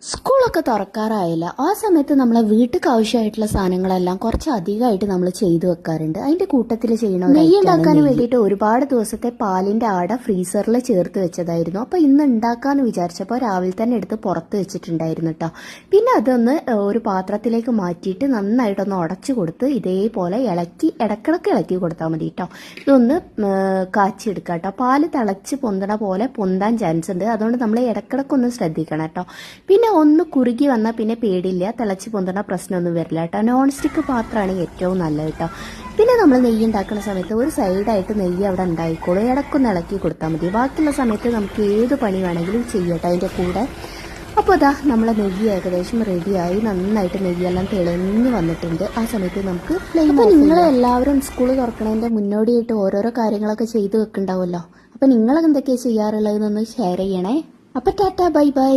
സ്കൂളൊക്കെ തുറക്കാറായില്ല. ആ സമയത്ത് നമ്മളെ വീട്ടിലേക്ക് ആവശ്യമായിട്ടുള്ള സാധനങ്ങളെല്ലാം കുറച്ച് അധികമായിട്ട് നമ്മൾ ചെയ്തു വെക്കാറുണ്ട്. അതിന്റെ കൂട്ടത്തിൽ ചെയ്യണ നെയ്യ് ഉണ്ടാക്കാൻ വേണ്ടിയിട്ട് ഒരുപാട് ദിവസത്തെ പാലിന്റെ ആട ഫ്രീസറിൽ ചേർത്ത് വെച്ചതായിരുന്നു. അപ്പോൾ ഇന്ന് ഉണ്ടാക്കാന്ന് വിചാരിച്ചപ്പോൾ രാവിലെ തന്നെ എടുത്ത് പുറത്ത് വെച്ചിട്ടുണ്ടായിരുന്നു കേട്ടോ. പിന്നെ അതൊന്ന് ഒരു പാത്രത്തിലേക്ക് മാറ്റിയിട്ട് നന്നായിട്ടൊന്ന് ഉടച്ചു കൊടുത്ത് ഇതേപോലെ ഇടക്കിടക്ക് ഇളക്കി കൊടുത്താൽ മതി കേട്ടോ. ഇതൊന്ന് കാച്ചിയെടുക്കാം കേട്ടോ. പാല് തിളച്ച് പൊന്തണ പോലെ പൊന്താൻ ചാൻസ് ഉണ്ട്. അതുകൊണ്ട് നമ്മൾ ഇടക്കിടക്കൊന്ന് ശ്രദ്ധിക്കണം കേട്ടോ. പിന്നെ ഒന്ന് കുറുകി വന്നാൽ പിന്നെ പേടില്ല, തിളച്ച് പൊന്തണ പ്രശ്നമൊന്നും വരില്ല കേട്ടോ. നോൺ സ്റ്റിക്ക് പാത്രമാണ് ഏറ്റവും നല്ലത് കേട്ടോ. പിന്നെ നമ്മൾ നെയ്യ് ഉണ്ടാക്കുന്ന സമയത്ത് ഒരു സൈഡായിട്ട് നെയ്യ് അവിടെ ഉണ്ടായിക്കോളൂ, ഇടക്കൊന്ന് ഇളക്കി കൊടുത്താൽ മതി. ബാക്കിയുള്ള സമയത്ത് നമുക്ക് ഏത് പണി വേണമെങ്കിലും ചെയ്യട്ടോ അതിൻ്റെ കൂടെ. അപ്പോൾ അതാ നമ്മളെ നെയ്യ് ഏകദേശം റെഡിയായി, നന്നായിട്ട് നെയ്യെല്ലാം തിളഞ്ഞ് വന്നിട്ടുണ്ട്. ആ സമയത്ത് നമുക്ക് അപ്പോൾ നിങ്ങളെല്ലാവരും സ്കൂൾ തുറക്കണതിൻ്റെ മുന്നോടിയായിട്ട് ഓരോരോ കാര്യങ്ങളൊക്കെ ചെയ്ത് വെക്കുന്നുണ്ടാവുമല്ലോ. അപ്പോൾ നിങ്ങളെന്തൊക്കെയാണ് ചെയ്യാറുള്ളതെന്നൊന്ന് ഷെയർ ചെയ്യണേ. അപ്പോൾ ടാറ്റ ബൈ ബൈ.